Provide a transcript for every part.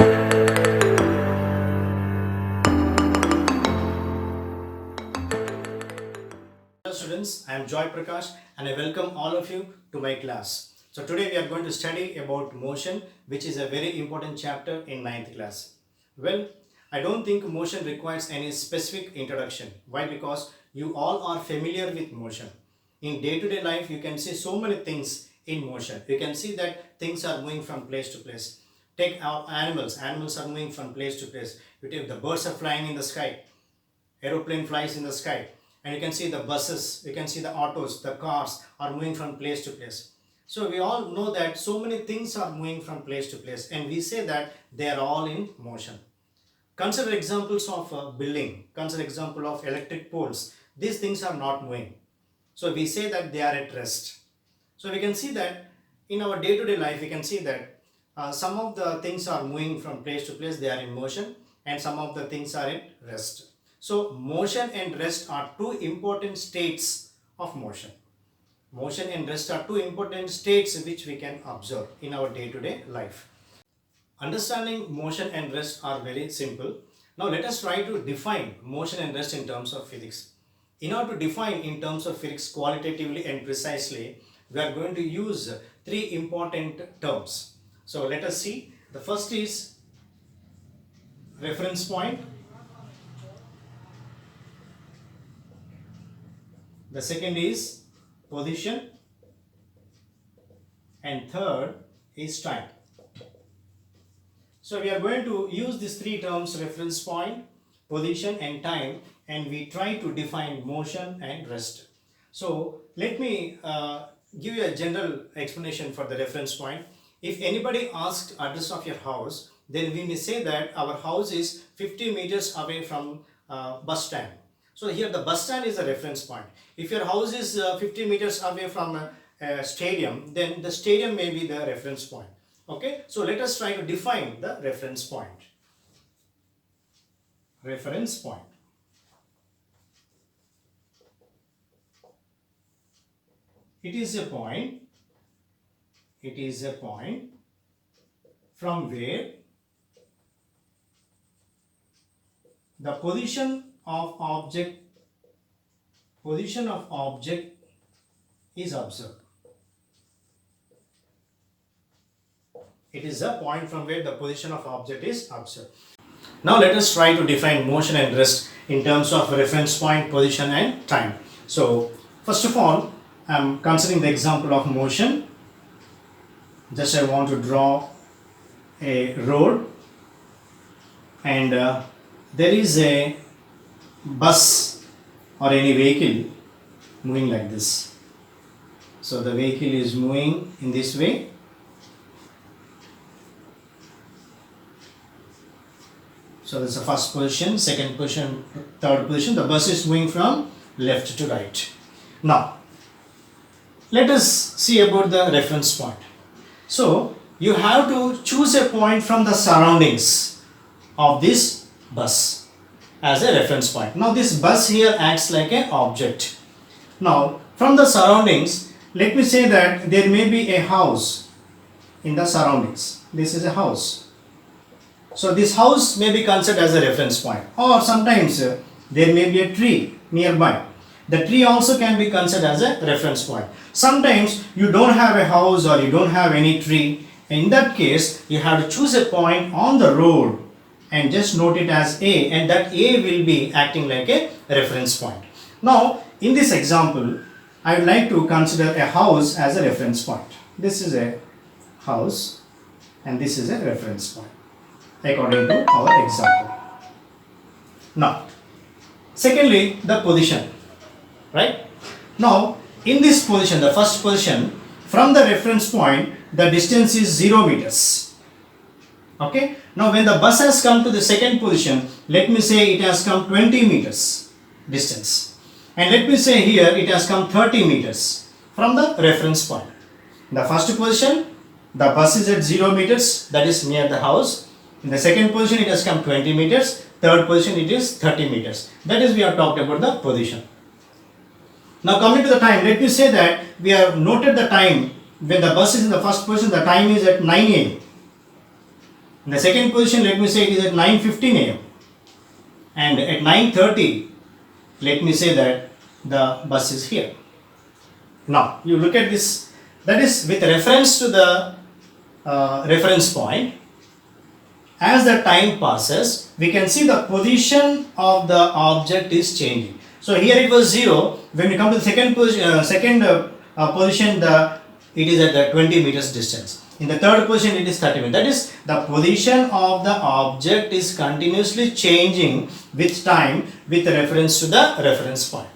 Hello students, I am Joy Prakash and I welcome all of you to my class. So today we are going to study about motion, which is a very important chapter in 9th class. Well, I don't think motion requires any specific introduction. Why? Because you all are familiar with motion. In day-to-day life, you can see so many things in motion. You can see that things are moving from place to place. Take our animals are moving from place to place. You take the birds are flying in the sky, aeroplane flies in the sky, and you can see the buses, you can see the autos, the cars are moving from place to place. So we all know that so many things are moving from place to place, and we say that they are all in motion. Consider examples of building, consider example of electric poles. These things are not moving, so we say that they are at rest. So we can see that in our day-to-day life, we can see that some of the things are moving from place to place, they are in motion, and some of the things are in rest. So motion and rest are two important states of motion. Motion and rest are two important states which we can observe in our day-to-day life. Understanding motion and rest are very simple. Now let us try to define motion and rest in terms of physics. In order to define in terms of physics qualitatively and precisely, we are going to use three important terms. So let us see. The first is reference point. The second is position, and third is time. So we are going to use these three terms, reference point, position and time, and we try to define motion and rest. So let me give you a general explanation for the reference point. If anybody asked address of your house, then we may say that our house is 50 meters away from bus stand. So here the bus stand is a reference point. If your house is 50 meters away from a stadium, then the stadium may be the reference point. Okay, so let us try to define the reference point. Reference point. It is a point from where the position of object is observed. It is a point from where the position of object is observed. Now let us try to define motion and rest in terms of reference point, position and time. So first of all, I am considering the example of motion. Just I want to draw a road, and there is a bus or any vehicle moving like this. So the vehicle is moving in this way. So that's the first position, second position, third position. The bus is moving from left to right. Now let us see about the reference point. So you have to choose a point from the surroundings of this bus as a reference point. Now this bus here acts like an object. Now from the surroundings, let me say that there may be a house in the surroundings. This is a house. So this house may be considered as a reference point, or sometimes there may be a tree nearby. The tree also can be considered as a reference point. Sometimes you don't have a house or you don't have any tree. In that case, you have to choose a point on the road and just note it as A, and that A will be acting like a reference point. Now, in this example, I would like to consider a house as a reference point. This is a house and this is a reference point according to our example. Now, secondly, the position. Right? Now, in this position, the first position, from the reference point, the distance is 0 meters. Okay? Now, when the bus has come to the second position, let me say it has come 20 meters distance. And let me say here it has come 30 meters from the reference point. In the first position, the bus is at 0 meters, that is near the house. In the second position, it has come 20 meters. Third position, it is 30 meters. That is, we have talked about the position. Now coming to the time, let me say that we have noted the time when the bus is in the first position, the time is at 9 a.m. In the second position, let me say it is at 9:15 a.m. and at 9:30, let me say that the bus is here. Now, you look at this, that is with reference to the reference point. As the time passes, we can see the position of the object is changing. So here it was 0. When we come to the second position, it is at the 20 meters distance. In the third position, it is 30 meters. That is, the position of the object is continuously changing with time with reference to the reference point.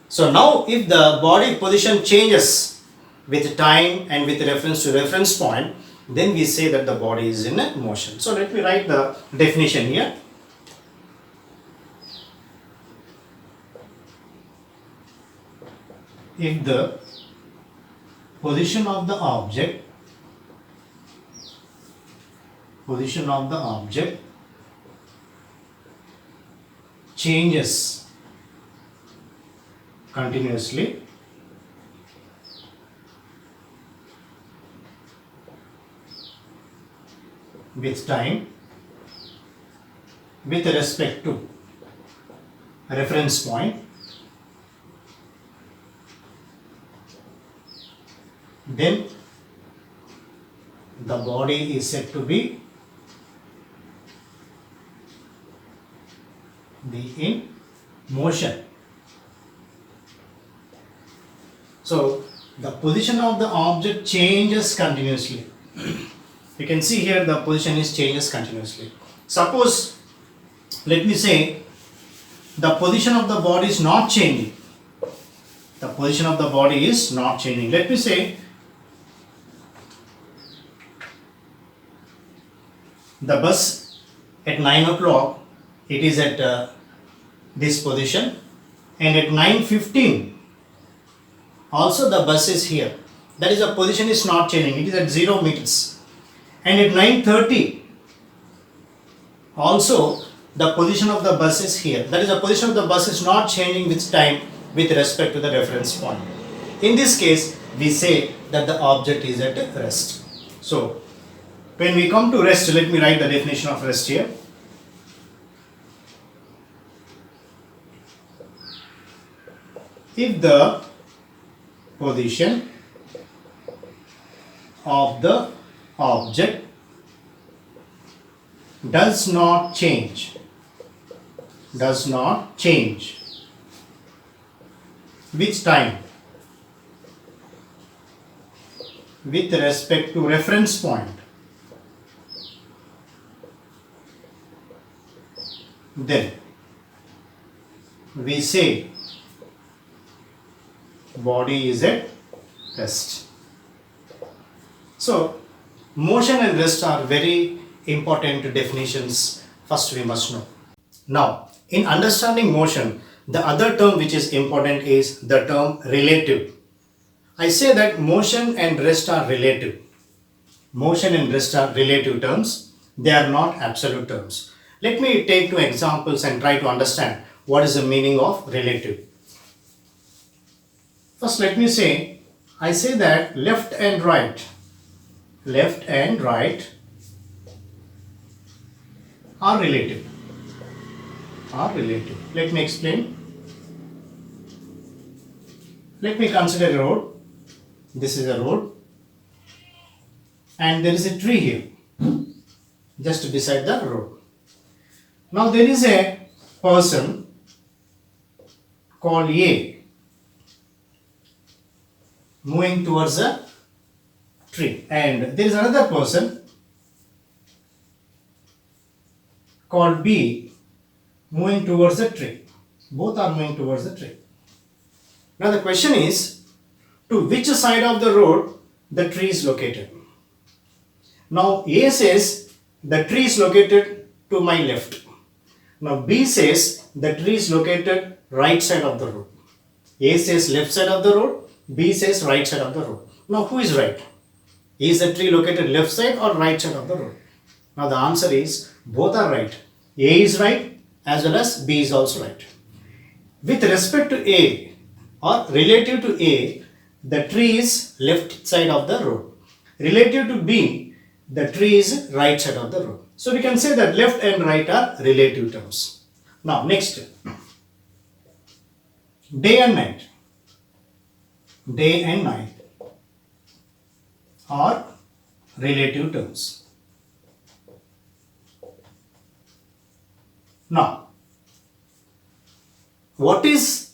So now, if the body position changes with time and with reference to reference point, then we say that the body is in motion. So let me write the definition here. If the position of the object changes continuously with time with respect to reference point, then the body is said to be in motion. So the position of the object changes continuously. You can see here the position changes continuously. Suppose, let me say, the position of the body is not changing. The position of the body is not changing. Let me say, the bus at 9 o'clock, it is at this position, and at 9:15 also the bus is here. That is, the position is not changing, it is at 0 meters. And at 9:30 also the position of the bus is here. That is, the position of the bus is not changing with time with respect to the reference point. In this case, we say that the object is at rest. So when we come to rest, let me write the definition of rest here. If the position of the object does not change with time with respect to reference point, then we say body is at rest. So motion and rest are very important definitions. First we must know. Now, in understanding motion, the other term which is important is the term relative. I say that motion and rest are relative. Motion and rest are relative terms. They are not absolute terms. Let me take two examples and try to understand what is the meaning of relative. First, let me say, I say that left and right are relative. Let me explain. Let me consider a road. This is a road, and there is a tree here, just beside the road. Now there is a person called A moving towards a tree, and there is another person called B moving towards the tree. Both are moving towards the tree. Now the question is, to which side of the road the tree is located? Now A says the tree is located to my left. Now B says the tree is located right side of the road. A says left side of the road, B says right side of the road. Now who is right? Is the tree located left side or right side of the road? Now the answer is both are right. A is right as well as B is also right. With respect to A or relative to A, the tree is left side of the road. Relative to B, the tree is right side of the road. So we can say that left and right are relative terms. Now next, day and night. Day and night are relative terms. Now, what is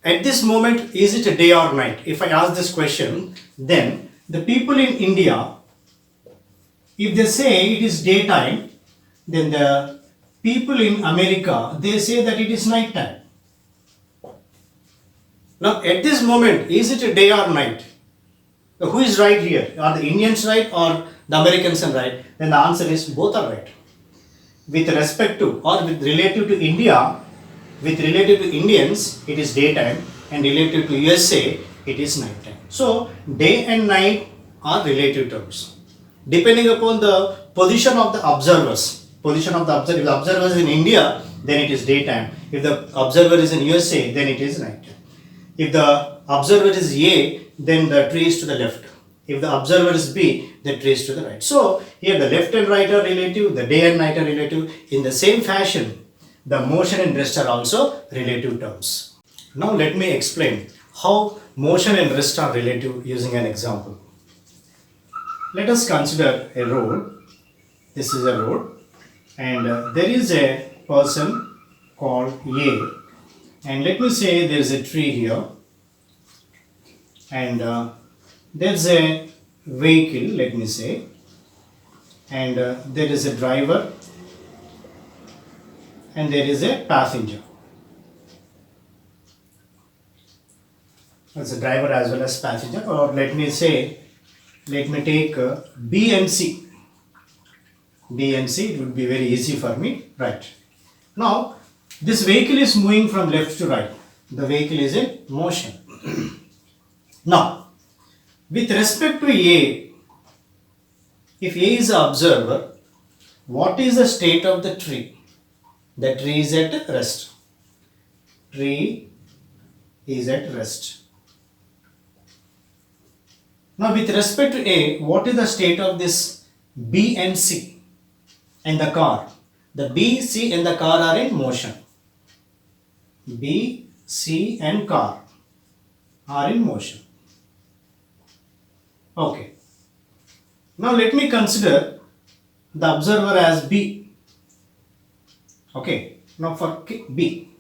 at this moment, is it a day or night? If I ask this question, then the people in India, if they say it is daytime, then the people in America, they say that it is night time. Now, at this moment, is it a day or night? Who is right here? Are the Indians right or the Americans are right? Then the answer is both are right. With respect to or with relative to India, with relative to Indians, it is daytime, and relative to USA, it is night time. So, day and night are relative terms. Depending upon the position of the observers. Position of the observer. If the observer is in India, then it is daytime. If the observer is in USA, then it is night time. If the observer is A, then the tree is to the left. If the observer is B, the tree is to the right. So, here the left and right are relative, the day and night are relative. In the same fashion, the motion and rest are also relative terms. Now, let me explain how motion and rest are relative using an example. Let us consider a road. This is a road, and there is a person called A, and let me say there is a tree here, and there is a vehicle, let me say, and there is a driver and there is a passenger. That's a driver as well as passenger, or let me say, let me take B and C. B and C, it would be very easy for me, right? Now, this vehicle is moving from left to right. The vehicle is in motion. Now, with respect to A, if A is the observer, what is the state of the tree? The tree is at rest. Tree is at rest. Now, with respect to A, what is the state of this B and C and the car? The B, C and the car are in motion. B, C and car are in motion. Okay. Now, let me consider the observer as B. Okay. Now, for B.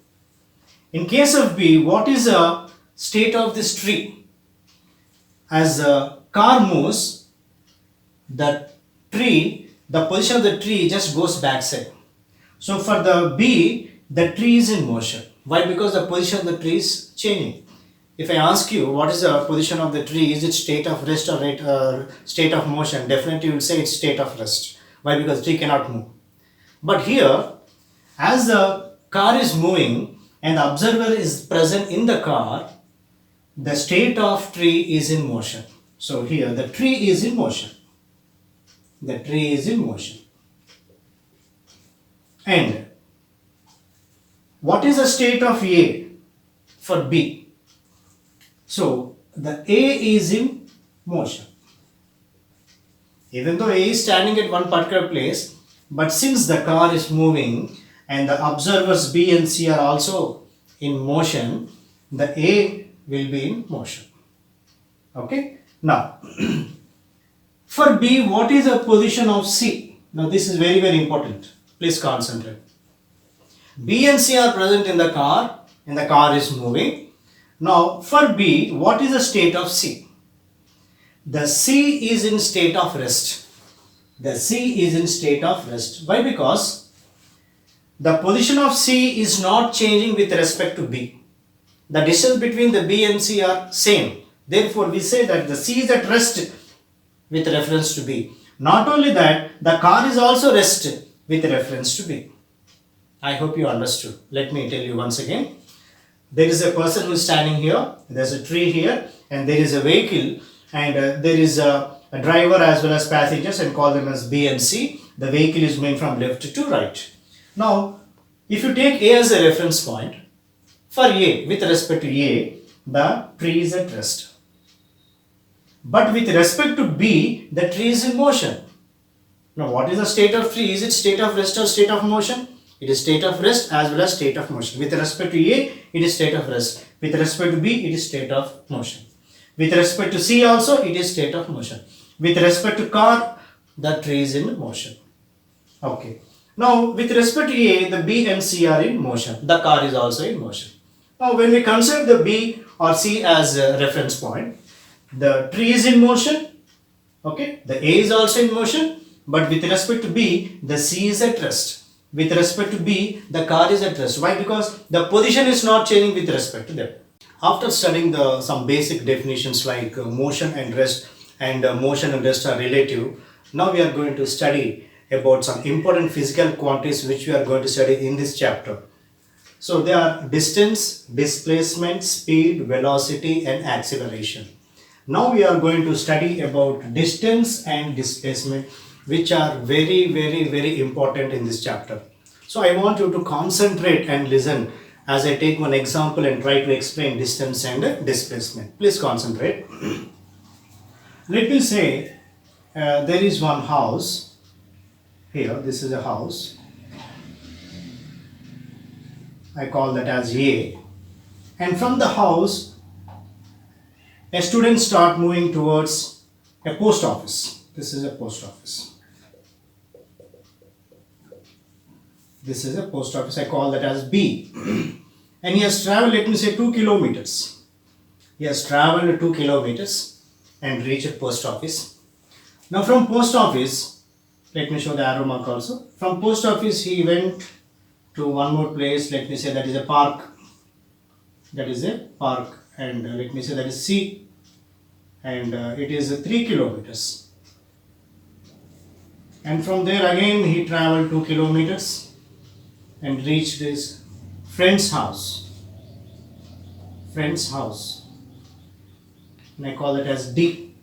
In case of B, what is the state of this tree? As the car moves, the tree, the position of the tree just goes backside. So for the B, the tree is in motion. Why? Because the position of the tree is changing. If I ask you what is the position of the tree, is it state of rest or state of motion? Definitely you will say it's state of rest. Why? Because the tree cannot move. But here, as the car is moving and the observer is present in the car, the state of tree is in motion. So here the tree is in motion. The tree is in motion. And what is the state of A for B? So the A is in motion. Even though A is standing at one particular place, but since the car is moving and the observers B and C are also in motion, the A will be in motion. Okay. Now, for B, what is the position of C? Now, this is very, very important. Please concentrate. B and C are present in the car and the car is moving. Now, for B, what is the state of C? The C is in state of rest. The C is in state of rest. Why? Because the position of C is not changing with respect to B. The distance between the B and C are same. Therefore, we say that the C is at rest with reference to B. Not only that, the car is also rest with reference to B. I hope you understood. Let me tell you once again. There is a person who is standing here. There is a tree here and there is a vehicle and there is a driver as well as passengers, and call them as B and C. The vehicle is moving from left to right. Now, if you take A as a reference point, for A, with respect to A, the tree is at rest. But with respect to B, the tree is in motion. Now, what is the state of tree? Is it state of rest or state of motion? It is state of rest as well as state of motion. With respect to A, it is state of rest. With respect to B, it is state of motion. With respect to C also, it is state of motion. With respect to car, the tree is in motion. Okay. Now, with respect to A, the B and C are in motion. The car is also in motion. Now, when we consider the B or C as a reference point, the tree is in motion. Okay. The A is also in motion. But with respect to B, the C is at rest. With respect to B, the car is at rest. Why? Because the position is not changing with respect to them. After studying some basic definitions like motion and rest and motion and rest are relative, now we are going to study about some important physical quantities which we are going to study in this chapter. So they are distance, displacement, speed, velocity and acceleration. Now we are going to study about distance and displacement, which are very important in this chapter. So I want you to concentrate and listen as I take one example and try to explain distance and displacement. Please concentrate. Let me say there is one house here. This is a house. I call that as A. And from the house, a student start moving towards a post office. This is a post office. This is a post office. I call that as B. And he has traveled, let me say, 2 kilometers. He has traveled 2 kilometers and reached a post office. Now from post office, let me show the arrow mark also. From post office, he went to one more place. Let me say that is a park. That is a park. And let me say that is C. And it is 3 kilometers. And from there again, he traveled 2 kilometers and reached his friend's house. Friend's house. And I call it as D.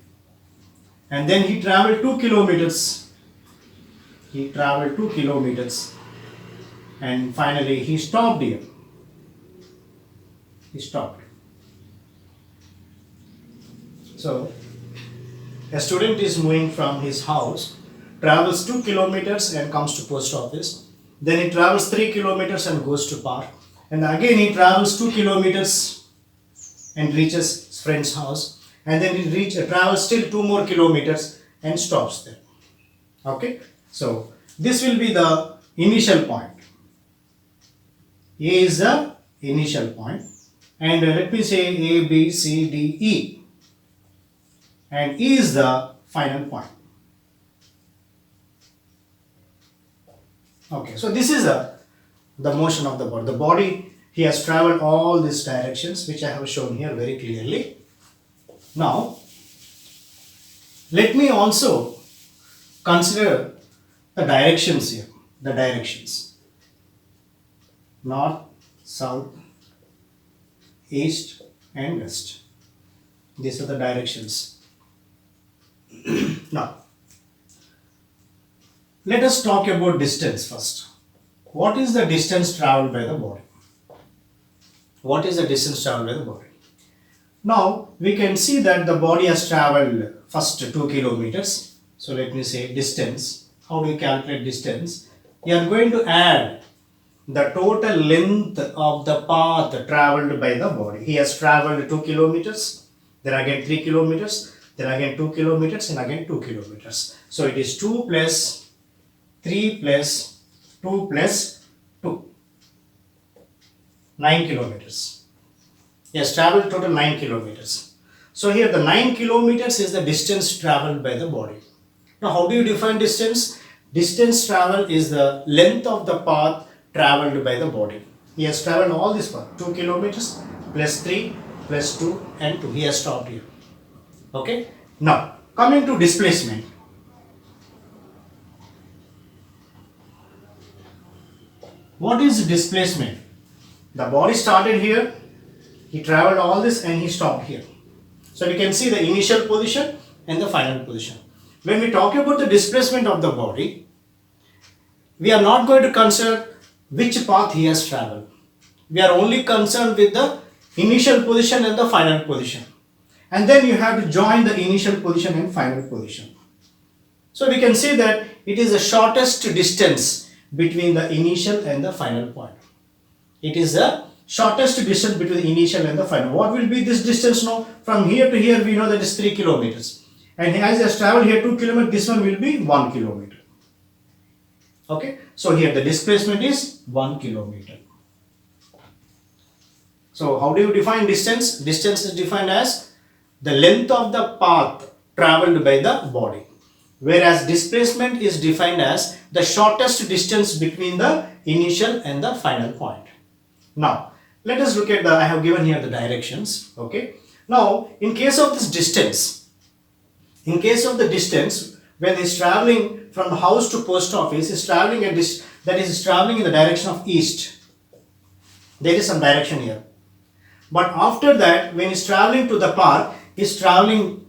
And then he traveled 2 kilometers. He traveled 2 kilometers. And finally he stopped here. He stopped. So a student is moving from his house, travels 2 kilometers and comes to post office. Then he travels 3 kilometers and goes to park. And again he travels 2 kilometers and reaches his friend's house. And then he travels still 2 more kilometers and stops there. Okay. So this will be the initial point. A is the initial point. And let me say A, B, C, D, E. And E is the final point. Okay, so this is the motion of the body. The body, he has traveled all these directions, which I have shown here very clearly. Now, let me also consider the directions here. The directions. North, south, east and west. These are the directions. Now, let us talk about distance first. What is the distance traveled by the body? What is the distance traveled by the body? Now, we can see that the body has traveled first 2 kilometers. So, let me say distance. How do you calculate distance? You are going to add the total length of the path traveled by the body. He has traveled 2 kilometers, then again 3 kilometers, then again 2 kilometers and again 2 kilometers. So, it is 2 plus 3 plus 2 plus 2. 9 kilometers. He has traveled total 9 kilometers. So here the 9 kilometers is the distance traveled by the body. Now how do you define distance? Distance traveled is the length of the path traveled by the body. He has traveled all this path, 2 kilometers plus 3 plus 2 and 2. He has stopped here. Okay. Now coming to displacement. What is displacement? The body started here, he traveled all this and he stopped here. So we can see the initial position and the final position. When we talk about the displacement of the body, we are not going to consider which path he has traveled. We are only concerned with the initial position and the final position. And then you have to join the initial position and final position. So we can say that it is the shortest distance between the initial and the final point. It is the shortest distance between the initial and the final. What will be this distance now? From here to here we know that is 3 kilometers. And as he has traveled here 2 kilometers, this one will be 1 kilometer. Okay. So here the displacement is 1 kilometer. So how do you define distance? Distance is defined as the length of the path traveled by the body. Whereas displacement is defined as the shortest distance between the initial and the final point. Now, let us look at I have given here the directions. Okay. Now, in case of this distance, when he is traveling from the house to post office, he is traveling at this, that is traveling in the direction of east. There is some direction here. But after that, when he is traveling to the park, he is traveling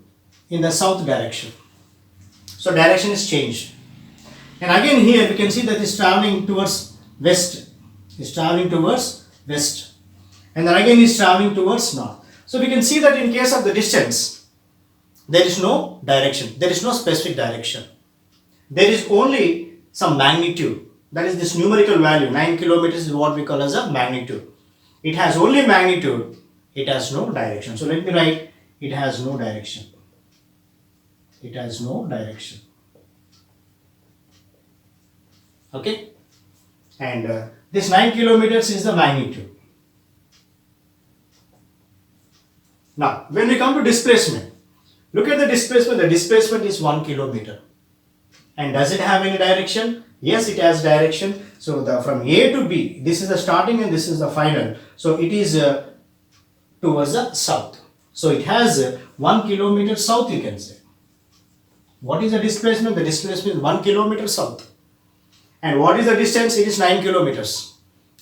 in the south direction. So direction is changed. And again here we can see that he is traveling towards west. He is traveling towards west. And then again he is traveling towards north. So we can see that in case of the distance, there is no direction. There is no specific direction. There is only some magnitude. That is this numerical value. 9 kilometers is what we call as a magnitude. It has only magnitude. It has no direction. So let me write, it has no direction. It has no direction. Okay. And this 9 kilometers is the magnitude. Now, when we come to displacement, look at the displacement. The displacement is 1 kilometer. And does it have any direction? Yes, it has direction. So from A to B, this is the starting and this is the final. So it is towards the south. So it has 1 kilometer south, you can say. What is the displacement? The displacement is 1 kilometer south. And what is the distance? It is 9 kilometers.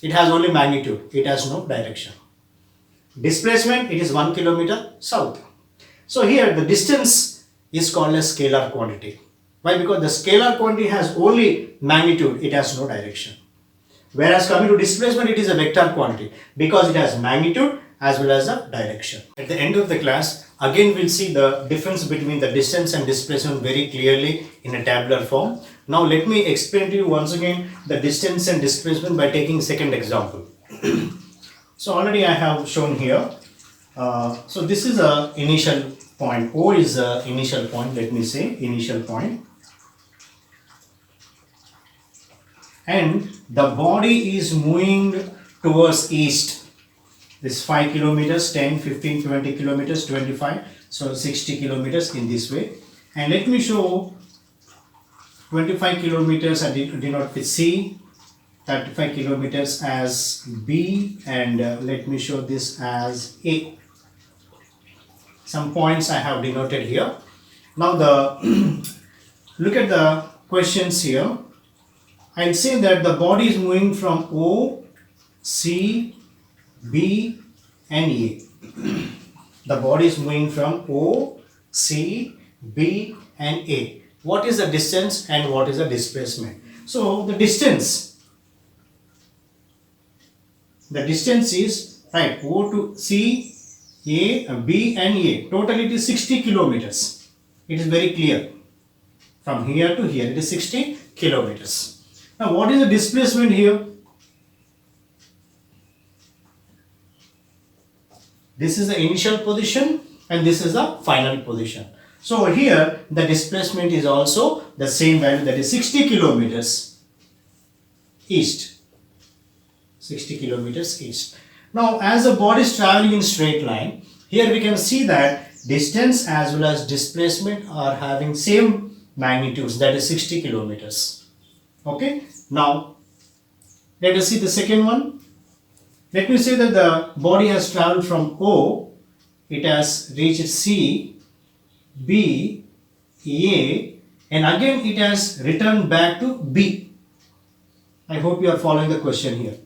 It has only magnitude. It has no direction. Displacement, it is 1 kilometer south. So here the distance is called a scalar quantity. Why? Because the scalar quantity has only magnitude. It has no direction. Whereas coming to displacement, it is a vector quantity because it has magnitude as well as a direction. At the end of the class, again we'll see the difference between the distance and displacement very clearly in a tabular form. Now let me explain to you once again the distance and displacement by taking second example. So already I have shown here. So this is a initial point. O is a initial point. Let me say initial point. And the body is moving towards east. This 5 kilometers, 10, 15, 20 kilometers, 25. So 60 kilometers in this way. And let me show 25 kilometers I denote with C. 35 kilometers as B, and let me show this as A. Some points I have denoted here. Now look at the questions here. I'll say that the body is moving from O, C, B and A. The body is moving from O, C, B and A. What is the distance and what is the displacement? So the distance is right O to C, A, B and A. Total it is 60 kilometers. It is very clear. From here to here it is 60 kilometers. Now what is the displacement here? This is the initial position and this is the final position. So here the displacement is also the same value, that is 60 kilometers east. 60 kilometers east. Now as the body is traveling in straight line, here we can see that distance as well as displacement are having same magnitudes, that is 60 kilometers. Okay. Now let us see the second one. Let me say that the body has traveled from O, it has reached C, B, A, and again it has returned back to B. I hope you are following the question here.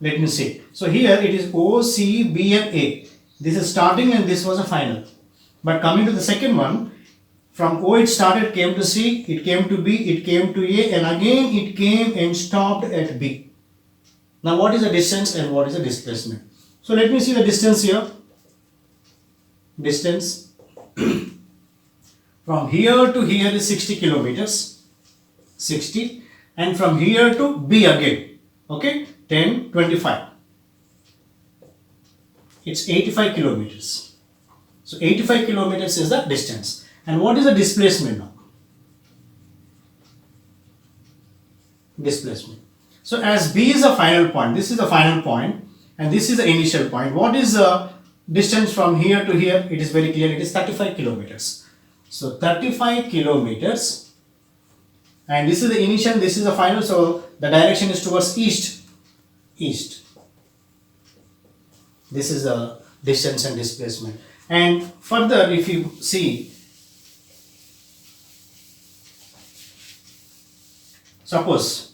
Let me see. So here it is O, C, B and A. This is starting and this was a final. But coming to the second one, from O it started, came to C, it came to B, it came to A, and again it came and stopped at B. Now what is the distance and what is the displacement? So let me see the distance here. Distance. From here to here is 60 kilometers, 60, and from here to B again, okay, 10, 25. It's 85 kilometers. So 85 kilometers is the distance. And what is the displacement now? Displacement. So as B is a final point, this is the final point, and this is the initial point. What is the distance from here to here? It is very clear, it is 35 kilometers. So 35 kilometers, and this is the initial, this is the final, so the direction is towards east. East. This is the distance and displacement. And further, if you see, suppose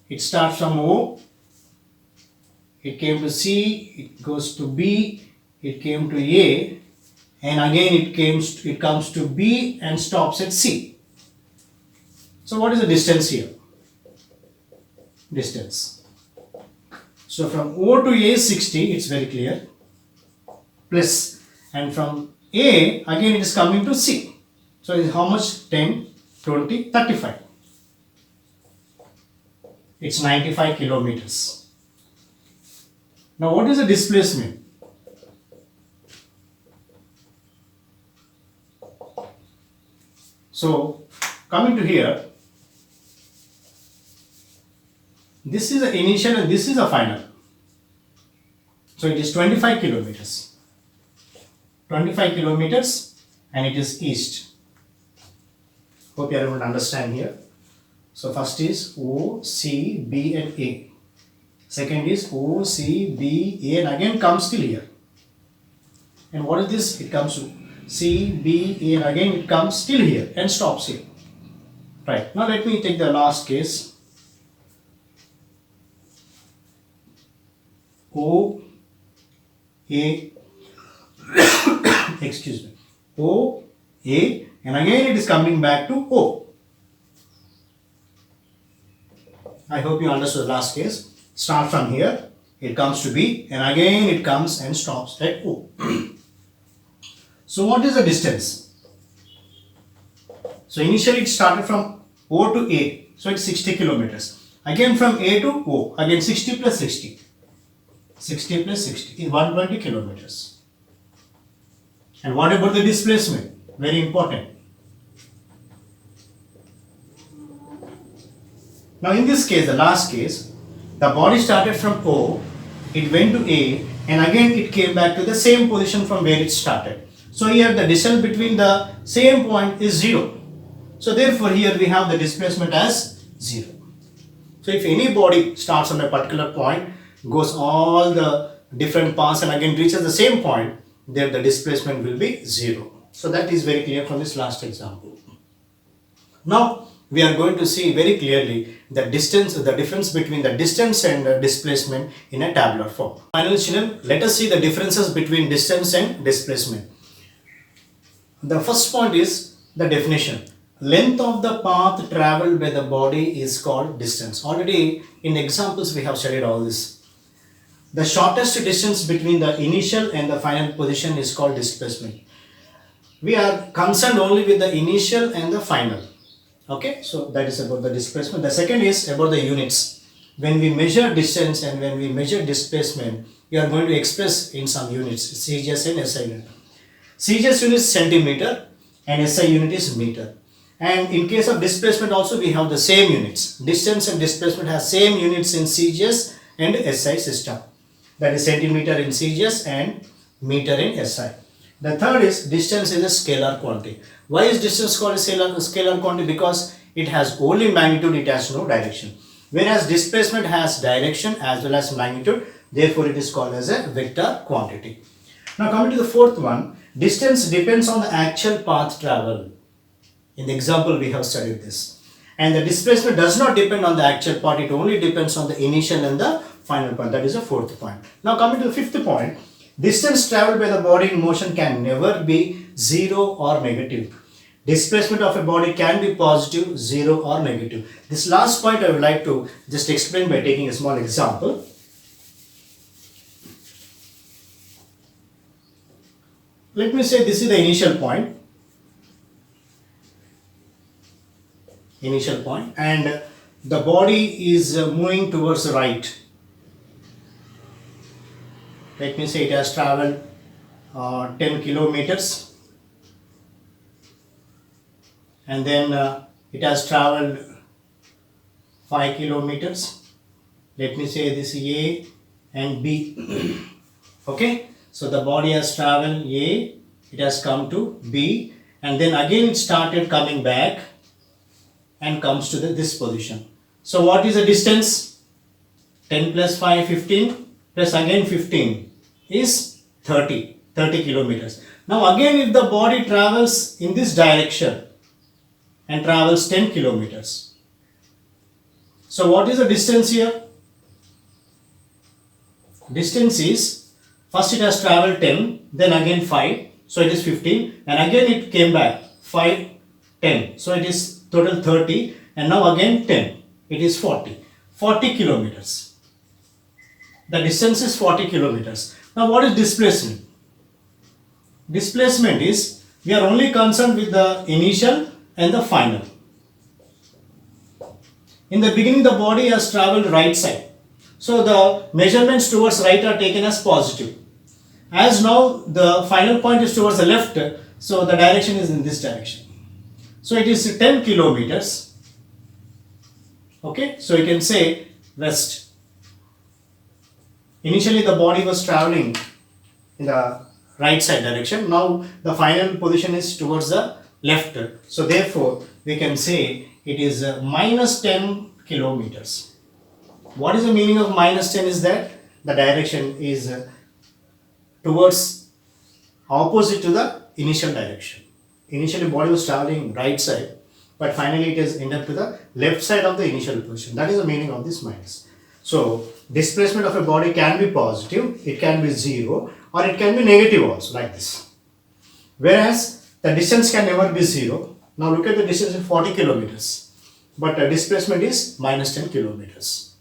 it starts from O, it came to C, it goes to B, it came to A, and again it comes to B and stops at C. So what is the distance here? Distance. So from O to A is 60, it's very clear, plus, and from A again it is coming to C. So it is how much? 10, 20, 35. It's 95 kilometers. Now what is the displacement? So coming to here, this is the initial and this is the final. So it is 25 kilometers. 25 kilometers and it is east. Hope you are able to understand here. So first is O, C, B and A. Second is O, C, B, A and again comes till here. And what is this? It comes to C, B, A and again it comes till here and stops here. Right. Now let me take the last case. O, A, excuse me, O, A and again it is coming back to O. I hope you understood the last case. Start from here, it comes to B and again it comes and stops at O. So what is the distance? So initially it started from O to A, so it's 60 kilometers. Again from A to O, again 60 plus 60. 60 plus 60 is 120 kilometers. And what about the displacement? Very important. Now in this case, the last case, the body started from O, it went to A and again it came back to the same position from where it started. So here the distance between the same point is 0. So therefore here we have the displacement as 0. So if any body starts on a particular point, goes all the different paths and again reaches the same point, there the displacement will be 0. So that is very clear from this last example. Now we are going to see very clearly the difference between the distance and displacement in a tabular form. Finally children, let us see the differences between distance and displacement. The first point is the definition. Length of the path traveled by the body is called distance. Already in examples we have studied all this. The shortest distance between the initial and the final position is called displacement. We are concerned only with the initial and the final. Okay, so that is about the displacement. The second is about the units. When we measure distance and when we measure displacement, we are going to express in some units, CGS and SI unit. CGS unit is centimeter and SI unit is meter. And in case of displacement also we have the same units. Distance and displacement has same units in CGS and SI system. That is centimeter in CGS and meter in SI. The third is distance is a scalar quantity. Why is distance called a scalar quantity? Because it has only magnitude, it has no direction. Whereas displacement has direction as well as magnitude, therefore it is called as a vector quantity. Now coming to the fourth one, distance depends on the actual path traveled. In the example we have studied this. And the displacement does not depend on the actual part, it only depends on the initial and the final point. That is the fourth point. Now coming to the fifth point, distance traveled by the body in motion can never be 0 or negative. Displacement of a body can be positive, 0 or negative. This last point I would like to just explain by taking a small example. Let me say this is the initial point initial point, and the body is moving towards the right. Let me say it has traveled 10 kilometers, and then it has traveled 5 kilometers. Let me say this A and B. Okay, so the body has traveled A, it has come to B, and then again it started coming back and comes to this position. So what is the distance? 10 plus 5, 15, plus again 15 is 30 kilometers. Now again, if the body travels in this direction and travels 10 kilometers, so what is the distance here? Distance is, first it has traveled 10, then again 5, so it is 15, and again it came back 5, 10, so it is total 30, and now again 10, it is 40 kilometers. The distance is 40 kilometers. Now what is displacement? Displacement is, we are only concerned with the initial and the final. In the beginning, the body has traveled right side, so the measurements towards right are taken as positive. As now the final point is towards the left, so the direction is in this direction. So it is 10 kilometers. Okay, so you can say west. Initially the body was traveling in the right side direction. Now the final position is towards the left. So therefore we can say it is minus 10 kilometers. What is the meaning of minus 10 is that the direction is towards opposite to the initial direction. Initially body was traveling right side, but finally it is ended up to the left side of the initial position. That is the meaning of this minus. So displacement of a body can be positive, it can be 0, or it can be negative also, like this. Whereas the distance can never be 0. Now look at the distance in 40 kilometers, but the displacement is minus 10 kilometers.